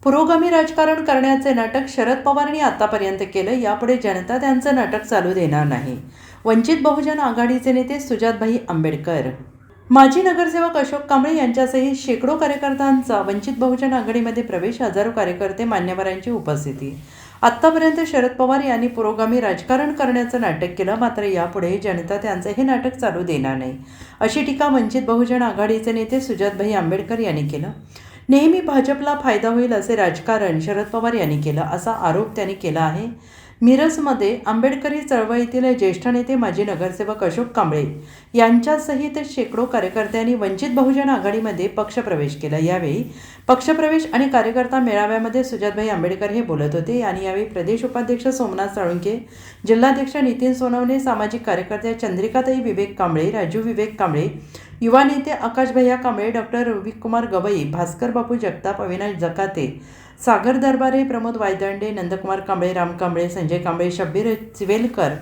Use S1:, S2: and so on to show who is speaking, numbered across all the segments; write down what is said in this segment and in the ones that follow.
S1: पुरोगामी राजकारण करण्याचे नाटक शरद पवारांनी आतापर्यंत केलं, यापुढे जनता त्यांचं नाटक चालू देणार नाही. वंचित बहुजन आघाडीचे नेते सुजातभाई आंबेडकर. माजी नगरसेवक अशोक कांबळे यांच्यासहित शेकडो कार्यकर्त्यांचा वंचित बहुजन आघाडीमध्ये प्रवेश. हजारो कार्यकर्ते, मान्यवरांची उपस्थिती. आत्तापर्यंत शरद पवार यांनी पुरोगामी राजकारण करण्याचं नाटक केलं, मात्र यापुढे जनता त्यांचं हे नाटक चालू देणार नाही, अशी टीका वंचित बहुजन आघाडीचे नेते सुजातभाई आंबेडकर यांनी केलं. नेहमी भाजपला फायदा होईल असे राजकारण शरद पवार यांनी केलं, असा आरोप त्यांनी केला आहे. मिरजमध्ये आंबेडकरी चळवळीतील ज्येष्ठ नेते माजी नगरसेवक अशोक कांबळे यांच्यासहित शेकडो कार्यकर्त्यांनी वंचित बहुजन आघाडीमध्ये पक्षप्रवेश केला. यावेळी पक्षप्रवेश आणि कार्यकर्ता मेळाव्यामध्ये सुजातभाई आंबेडकर हे बोलत होते. आणि यावेळी प्रदेश उपाध्यक्ष सोमनाथ साळुंके, जिल्हाध्यक्ष नितीन सोनवणे, सामाजिक कार्यकर्त्या चंद्रिकाताई विवेक कांबळे, राजू विवेक कांबळे, युवा नेते आकाश भैया कांबळे, डॉक्टर रविकुमार गवई, भास्कर बापू जगताप, अविनाश जकाते, सागर दरबारे, प्रमोद वायदंडे, नंदकुमार कांबळे, राम कांबळे, संजय कांबळे, शब्बीर चिवेलकर,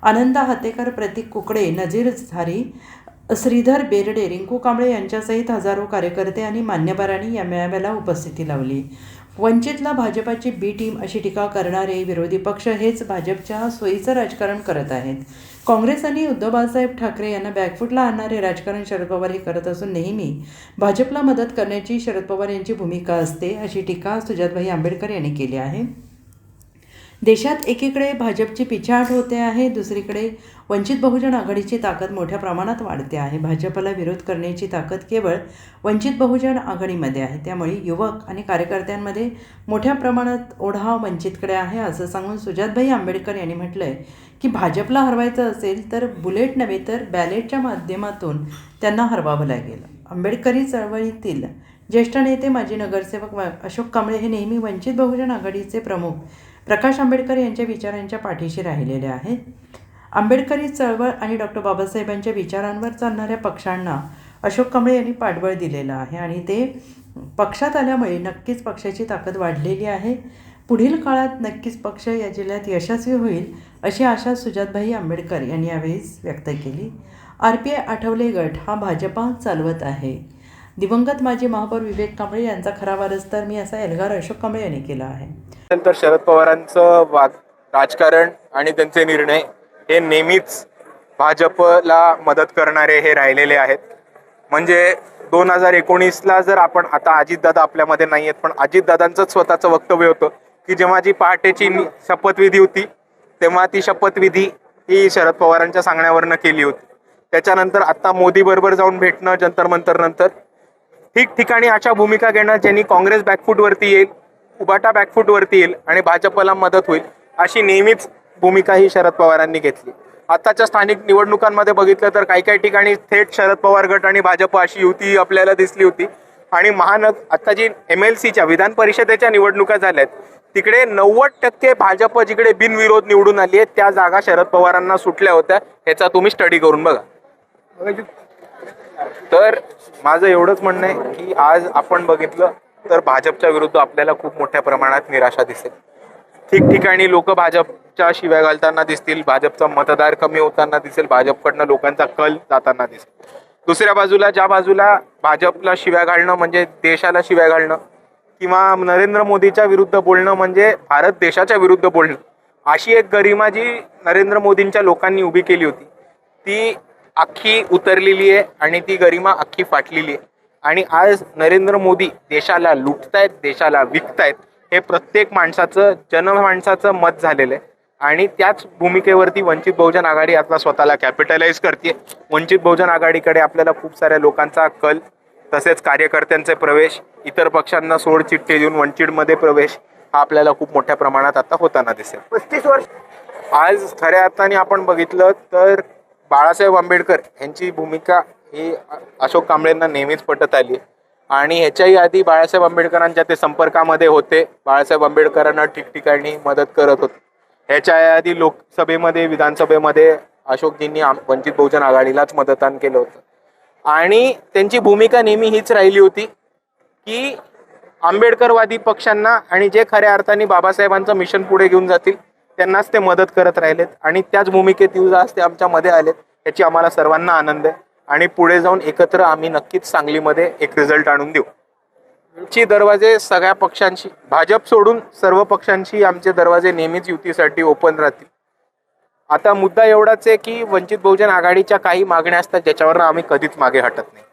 S1: आनंदा हातेकर, प्रतीक कुकडे, नजीर झारी, श्रीधर बेर्डे, रिंकू कांबळे यांच्यासहित हजारो कार्यकर्ते आणि मान्यवरांनी या मेळाव्याला उपस्थिती लावली. वंचितला भाजपाची बी टीम अशी टीका करणारे विरोधी पक्ष हेच भाजपच्या सोयीचं राजकारण करत आहेत. काँग्रेस आणि उद्धव बाळासाहेब ठाकरे यांना बॅकफुटला आणणारे राजकारण शरद पवार हे करत असून नेहमी भाजपला मदत करण्याची शरद पवार यांची भूमिका असते, अशी टीका सुजातभाई आंबेडकर यांनी केली आहे. देशात एकीकडे भाजपची पिछाट होते आहे, दुसरीकडे वंचित बहुजन आघाडीची ताकद मोठ्या प्रमाणात वाढते आहे. भाजपला विरोध करण्याची ताकद केवळ वंचित बहुजन आघाडीमध्ये आहे. त्यामुळे युवक आणि कार्यकर्त्यांमध्ये मोठ्या प्रमाणात ओढा वंचितकडे आहे, असं सांगून सुजातभाई आंबेडकर यांनी म्हटलं आहे की भाजपला हरवायचं असेल तर बुलेट नव्हे तर बॅलेटच्या माध्यमातून त्यांना हरवावं लागेल. आंबेडकरी चळवळीतील ज्येष्ठ नेते माजी नगरसेवक अशोक कांबळे हे नेहमी वंचित बहुजन आघाडीचे प्रमुख प्रकाश आंबेडकर यांच्या विचारांच्या पाठीशी राहिलेले आहेत. आंबेडकरी चळवळ आणि डॉक्टर बाबासाहेबांच्या विचारांवर चालणाऱ्या पक्षांना अशोक कांबळे यांनी पाठबळ दिलेलं आहे आणि ते पक्षात आल्यामुळे नक्कीच पक्षाची ताकद वाढलेली आहे. पुढील काळात नक्कीच पक्ष या जिल्ह्यात यशस्वी होईल, अशी आशा सुजातभाई आंबेडकर यांनी यावेळी व्यक्त केली. RPI आठवले गट हा भाजपा चालवत आहे. दिवंगत माजी महापौर विवेक कांबळे यांचा खरा वारसदार मी, असा एल्गार अशोक कांबळे यांनी केला आहे.
S2: नंतर शरद पवारांचं राजकारण आणि त्यांचे निर्णय हे नेहमीच भाजपला मदत करणारे हे राहिलेले आहेत. म्हणजे 2019ला जर आपण आता अजितदादा आपल्यामध्ये नाही आहेत, पण अजितदादांचंच स्वतःचं वक्तव्य होतं की जेव्हा जी पहाटेची शपथविधी होती तेव्हा ती शपथविधी ही शरद पवारांच्या सांगण्यावरनं केली होती. त्याच्यानंतर आता मोदी बरोबर जाऊन भेटणं जंतर मंतर नंतर ठिकठिकाणी अशा भूमिका घेणं ज्यांनी काँग्रेस बॅकफूटवरती येईल, उबाटा बॅकफूटवरती येईल आणि भाजपला मदत होईल, अशी नेहमीच भूमिका ही शरद पवारांनी घेतली. आताच्या स्थानिक निवडणुकांमध्ये बघितलं तर काही ठिकाणी थेट शरद पवार गट आणि भाजप अशी युती आपल्याला दिसली होती. आणि आता जी MLCच्या विधान परिषदेच्या निवडणुका झाल्यात तिकडे 90% भाजप जिकडे बिनविरोध निवडून आली आहे त्या जागा शरद पवारांना सुटल्या होत्या. ह्याचा तुम्ही स्टडी करून बघा. तर माझं एवढंच म्हणणं आहे की आज आपण बघितलं तर भाजपच्या विरुद्ध आपल्याला खूप मोठ्या प्रमाणात निराशा दिसेल. ठिकठिकाणी लोक भाजपच्या शिव्या घालताना दिसतील, भाजपचा मतदार कमी होताना दिसेल, भाजपकडनं लोकांचा कल जाताना दिसेल. दुसऱ्या बाजूला ज्या बाजूला भाजपला शिव्या घालणं म्हणजे देशाला शिव्या घालणं किंवा नरेंद्र मोदीच्या विरुद्ध बोलणं म्हणजे भारत देशाच्या विरुद्ध बोलणं, अशी एक गरिमा जी नरेंद्र मोदींच्या लोकांनी उभी केली होती ती अख्खी उतरलेली आहे आणि ती गरिमा अख्खी फाटलेली आहे. आणि आज नरेंद्र मोदी देशाला लुटतायत, देशाला विकतायत, हे प्रत्येक माणसाचं जनमानसाचं मत झालेलं आहे. आणि त्याच भूमिकेवरती वंचित बहुजन आघाडी आता स्वतःला कॅपिटलाइज करते. वंचित बहुजन आघाडीकडे आपल्याला खूप साऱ्या लोकांचा कल, तसेच कार्यकर्त्यांचे प्रवेश, इतर पक्षांना सोड चिठ्ठी देऊन वंचितमध्ये प्रवेश हा आपल्याला खूप मोठ्या प्रमाणात आता होताना दिसेल.
S3: 35 वर्ष
S2: आज खऱ्या अर्थाने आपण बघितलं तर बाळासाहेब आंबेडकर यांची भूमिका ही अशोक कांबळेंना नेहमीच पटत आली आणि ह्याच्याही आधी बाळासाहेब आंबेडकरांच्या ते संपर्कामध्ये होते. बाळासाहेब आंबेडकरांना ठिकठिकाणी मदत करत होते. ह्याच्या आधी लोकसभेमध्ये, विधानसभेमध्ये अशोकजींनी वंचित बहुजन आघाडीलाच मतदान केलं होतं. आणि त्यांची भूमिका नेहमी हीच राहिली होती की आंबेडकरवादी पक्षांना आणि जे खऱ्या अर्थाने बाबासाहेबांचं मिशन पुढे घेऊन जातील त्यांनाच ते मदत करत राहिलेत. आणि त्याच भूमिकेत आज ते आमच्यामध्ये आलेत, याची आम्हाला सर्वांना आनंद आहे. आणि पुढे जाऊन एकत्र आम्ही नक्कीच सांगलीमध्ये एक रिझल्ट आणून देऊ. आमचे दरवाजे सगळ्या पक्षांशी, भाजप सोडून सर्व पक्षांशी आमचे दरवाजे नेहमीच युतीसाठी ओपन राहतील. आता मुद्दा एवढाच आहे की वंचित बहुजन आघाडीच्या काही मागण्या असतात ज्याच्यावर आम्ही कधीच मागे हटत नाही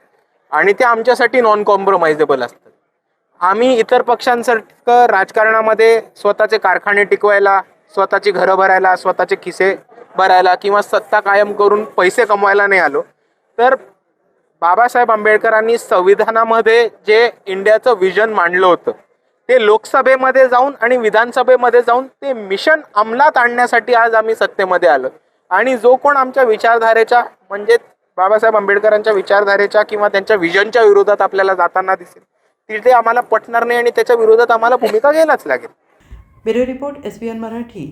S2: आणि ते आमच्यासाठी नॉन कॉम्प्रोमाइजेबल असतात. आम्ही इतर पक्षांसारखं राजकारणामध्ये स्वतःचे कारखाने टिकवायला, स्वतःची घरं भरायला, स्वतःचे खिसे भरायला किंवा सत्ता कायम करून पैसे कमवायला नाही आलो. तर बाबासाहेब आंबेडकरांनी संविधानामध्ये जे इंडियाचं विजन मांडलं होतं ते लोकसभेमध्ये जाऊन आणि विधानसभेमध्ये जाऊन ते मिशन अंमलात आणण्यासाठी आज आम्ही सत्तेमध्ये आलो. आणि जो कोण आमच्या विचारधारेच्या म्हणजे बाबासाहेब आंबेडकरांच्या विचारधारेच्या किंवा त्यांच्या विजनच्या विरोधात आपल्याला जाताना दिसेल तिथे आम्हाला पटणार नाही आणि त्याच्या विरोधात आम्हाला भूमिका घ्यायलाच लागेल.
S1: Bureau report SBN Marathi.